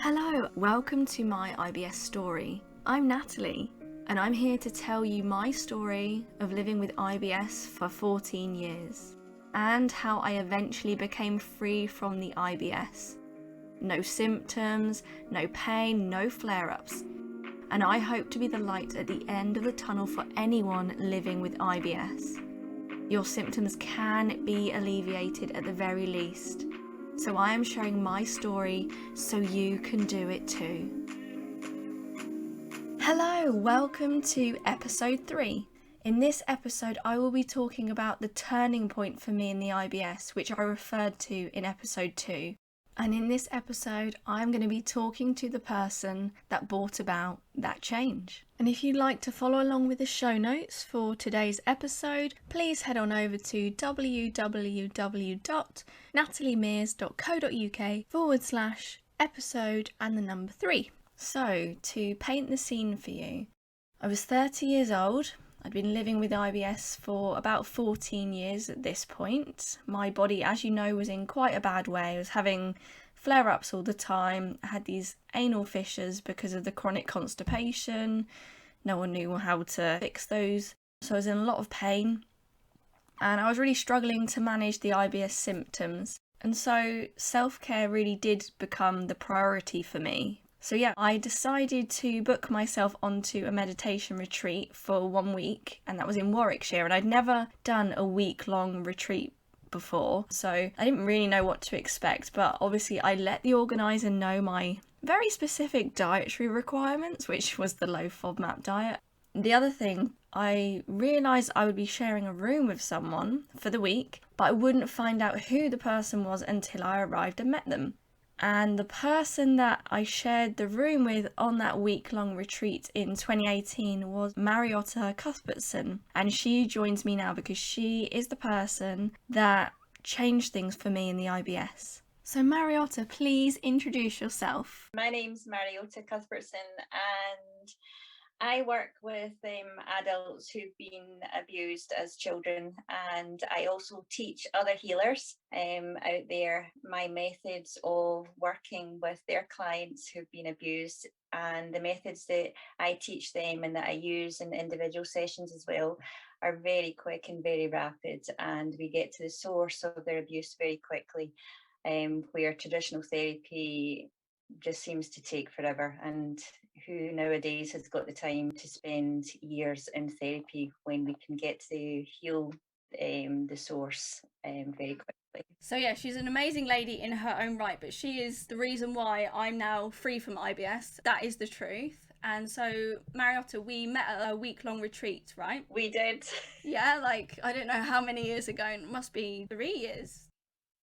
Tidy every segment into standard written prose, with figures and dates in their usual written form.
Hello, welcome to my IBS story. I'm Natalie, and I'm here to tell you my story of living with IBS for 14 years, and how I eventually became free from the IBS. No symptoms, no pain, no flare-ups. And I hope to be the light at the end of the tunnel for anyone living with IBS. Your symptoms can be alleviated at the very least. So I am sharing my story so you can do it too. Hello, welcome to episode 3. In this episode, I will be talking about the turning point for me in the IBS, which I referred to in episode 2. And in this episode, I'm going to be talking to the person that brought about that change. And if you'd like to follow along with the show notes for today's episode, please head on over to www.nataliemears.co.uk/episode and the number 3. So, to paint the scene for you, I was 30 years old. I'd been living with IBS for about 14 years at this point. My body, as you know, was in quite a bad way. I was having flare-ups all the time. I had these anal fissures because of the chronic constipation. No one knew how to fix those. So I was in a lot of pain. And I was really struggling to manage the IBS symptoms. And so self-care really did become the priority for me. So yeah, I decided to book myself onto a meditation retreat for 1 week, and that was in Warwickshire, and I'd never done a week-long retreat before, so I didn't really know what to expect, but obviously I let the organiser know my very specific dietary requirements, which was the low FODMAP diet. The other thing, I realised I would be sharing a room with someone for the week, but I wouldn't find out who the person was until I arrived and met them. And the person that I shared the room with on that week-long retreat in 2018 was Mariotta Cuthbertson. And she joins me now because she is the person that changed things for me in the IBS. So Mariotta, please introduce yourself. My name's Mariotta Cuthbertson, and I work with adults who've been abused as children, and I also teach other healers out there my methods of working with their clients who've been abused, and the methods that I teach them and that I use in individual sessions as well are very quick and very rapid, and we get to the source of their abuse very quickly, where traditional therapy just seems to take forever, and who nowadays has got the time to spend years in therapy when we can get to heal the source very quickly. So yeah, she's an amazing lady in her own right, but she is the reason why I'm now free from IBS. That is the truth. And so, Mariotta, we met at a week-long retreat, right? We did. Yeah, like, I don't know how many years ago, it must be 3 years.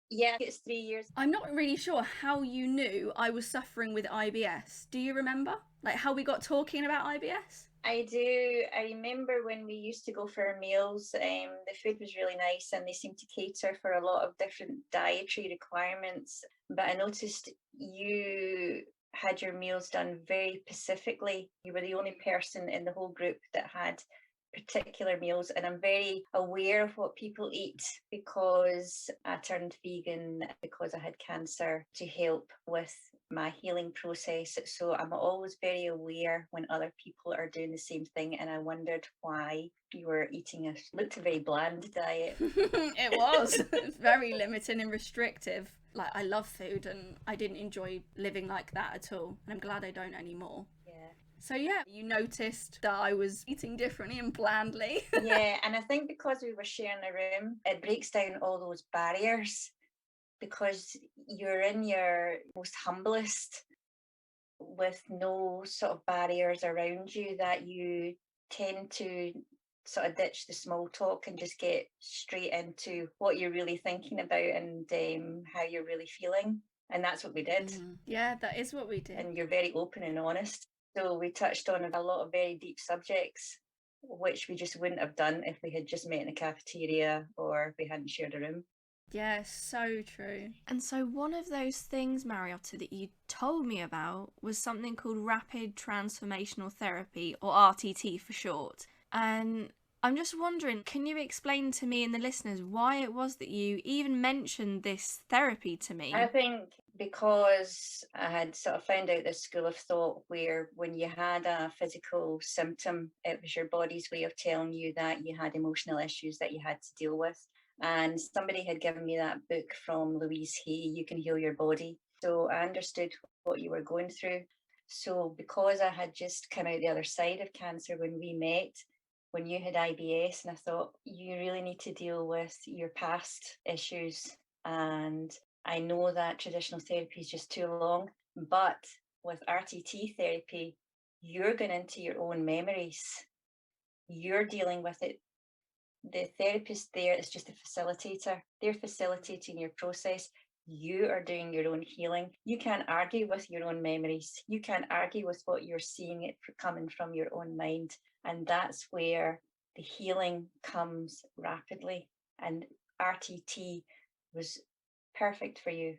Yeah, it's 3 years. I'm not really sure how you knew I was suffering with IBS. Do you remember? Like how we got talking about IBS? I do. I remember when we used to go for our meals, the food was really nice and they seemed to cater for a lot of different dietary requirements. But I noticed you had your meals done very specifically. You were the only person in the whole group that had particular meals, and I'm very aware of what people eat because I turned vegan because I had cancer to help with my healing process. So I'm always very aware when other people are doing the same thing, and I wondered why you were eating looked a very bland diet. It was. It's very limiting and restrictive. Like, I love food and I didn't enjoy living like that at all, and I'm glad I don't anymore. Yeah. So yeah, you noticed that I was eating differently and blandly. Yeah, and I think because we were sharing a room, it breaks down all those barriers because you're in your most humblest with no sort of barriers around you, that you tend to sort of ditch the small talk and just get straight into what you're really thinking about and how you're really feeling. And that's what we did. Yeah, that is what we did. And you're very open and honest. So we touched on a lot of very deep subjects, which we just wouldn't have done if we had just met in a cafeteria or if we hadn't shared a room. Yeah, so true. And so one of those things, Mariotta, that you told me about was something called Rapid Transformational Therapy, or RTT for short. And I'm just wondering, can you explain to me and the listeners why it was that you even mentioned this therapy to me? I think because I had sort of found out this school of thought where when you had a physical symptom, it was your body's way of telling you that you had emotional issues that you had to deal with. And somebody had given me that book from Louise Hay, You Can Heal Your Body. So I understood what you were going through. So because I had just come out the other side of cancer when we met, when you had IBS, and I thought, you really need to deal with your past issues. And I know that traditional therapy is just too long, but with RTT therapy, you're going into your own memories. You're dealing with it. The therapist there is just a facilitator. They're facilitating your process. You are doing your own healing. You can't argue with your own memories. You can't argue with what you're seeing it coming from your own mind. And that's where the healing comes rapidly. And RTT was perfect for you.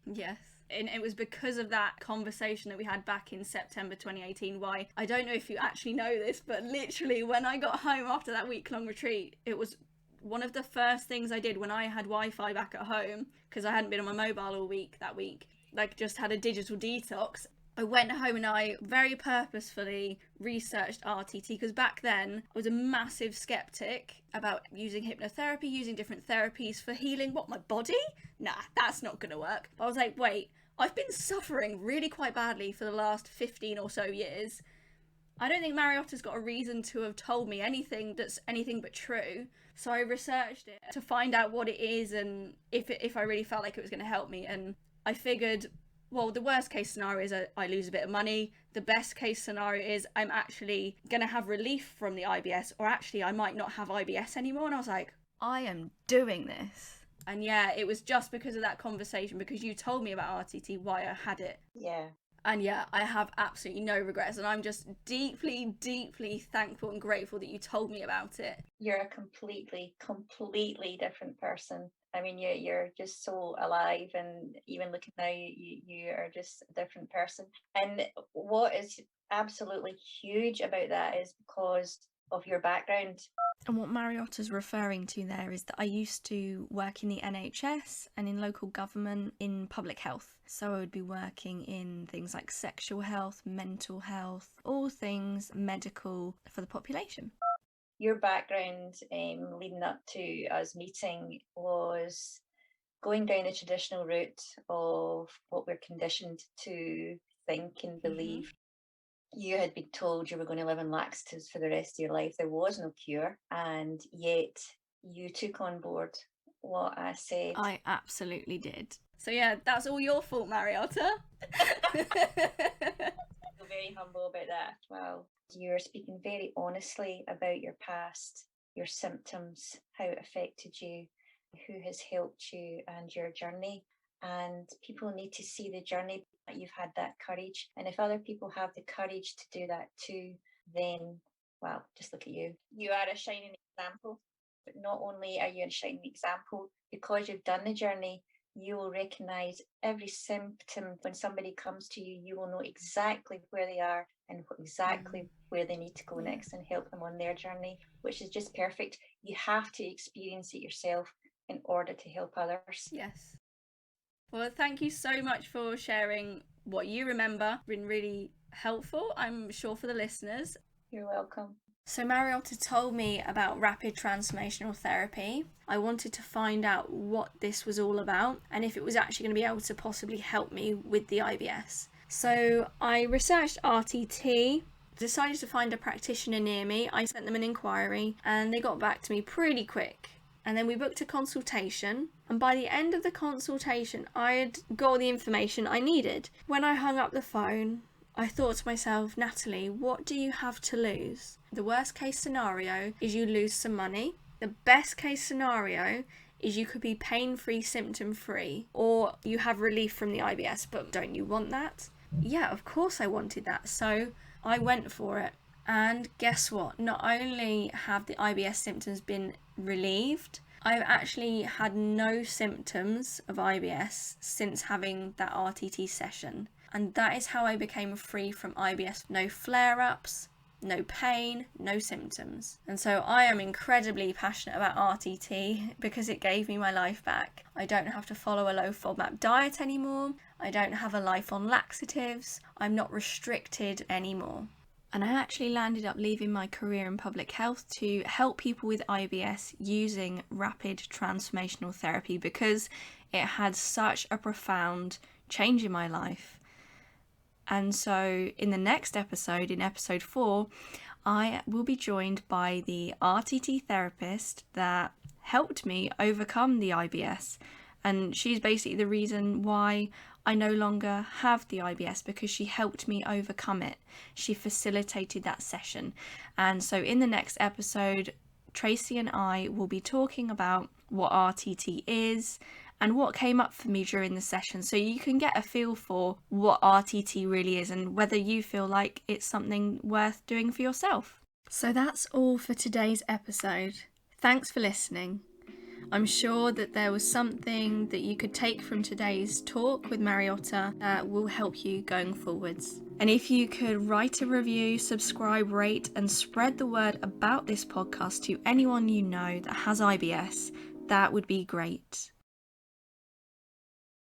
Yes. And it was because of that conversation that we had back in September 2018 why, I don't know if you actually know this, but literally when I got home after that week-long retreat, it was one of the first things I did when I had Wi-Fi back at home, because I hadn't been on my mobile all week that week, like just had a digital detox. I went home and I very purposefully researched RTT, because back then I was a massive skeptic about using hypnotherapy, using different therapies for healing. What, my body? Nah, that's not going to work. But I was like, wait, I've been suffering really quite badly for the last 15 or so years. I don't think Mariotta's got a reason to have told me anything that's anything but true. So I researched it to find out what it is and if I really felt like it was going to help me. And I figured, well, the worst case scenario is I lose a bit of money. The best case scenario is I'm actually going to have relief from the IBS, or actually I might not have IBS anymore. And I was like, I am doing this. And yeah, it was just because of that conversation, because you told me about RTT, why I had it. Yeah. And yeah, I have absolutely no regrets. And I'm just deeply, deeply thankful and grateful that you told me about it. You're a completely, completely different person. I mean, you're just so alive, and even looking now, you are just a different person. And what is absolutely huge about that is because of your background. And what Mariotta's referring to there is that I used to work in the NHS and in local government in public health. So I would be working in things like sexual health, mental health, all things medical for the population. Your background leading up to us meeting was going down the traditional route of what we're conditioned to think and believe. You had been told you were going to live on laxatives for the rest of your life. There was no cure, and yet you took on board what I said. I absolutely did. So yeah, that's all your fault, Mariotta. I'm very humble about that. Wow. You're speaking very honestly about your past, your symptoms, how it affected you, who has helped you, and your journey. And people need to see the journey that you've had, that courage. And if other people have the courage to do that too, then, well, just look at you. You are a shining example. But not only are you a shining example, because you've done the journey, you will recognise every symptom. When somebody comes to you, you will know exactly where they are and exactly where they need to go next, and help them on their journey, which is just perfect. You have to experience it yourself in order to help others. Yes. Well, thank you so much for sharing what you remember. It's been really helpful, I'm sure, for the listeners. You're welcome. So Mariotta told me about rapid transformational therapy. I wanted to find out what this was all about and if it was actually going to be able to possibly help me with the IBS. So I researched RTT, decided to find a practitioner near me. I sent them an inquiry and they got back to me pretty quick. And then we booked a consultation, and by the end of the consultation I had got all the information I needed. When I hung up the phone, I thought to myself, Natalie, what do you have to lose? The worst case scenario is you lose some money. The best case scenario is you could be pain-free, symptom-free, or you have relief from the IBS. But don't you want that? Yeah, of course I wanted that. So I went for it. And guess what? Not only have the IBS symptoms been relieved, I've actually had no symptoms of IBS since having that RTT session. And that is how I became free from IBS. No flare-ups, no pain, no symptoms. And so I am incredibly passionate about RTT because it gave me my life back. I don't have to follow a low FODMAP diet anymore. I don't have a life on laxatives. I'm not restricted anymore. And I actually landed up leaving my career in public health to help people with IBS using rapid transformational therapy because it had such a profound change in my life. And so in the next episode, in episode 4, I will be joined by the RTT therapist that helped me overcome the IBS. And she's basically the reason why I no longer have the IBS, because she helped me overcome it. She facilitated that session. And so in the next episode, Tracy and I will be talking about what RTT is and what came up for me during the session, so you can get a feel for what RTT really is and whether you feel like it's something worth doing for yourself. So that's all for today's episode. Thanks for listening. I'm sure that there was something that you could take from today's talk with Mariotta that will help you going forwards. And if you could write a review, subscribe, rate, and spread the word about this podcast to anyone you know that has IBS, that would be great.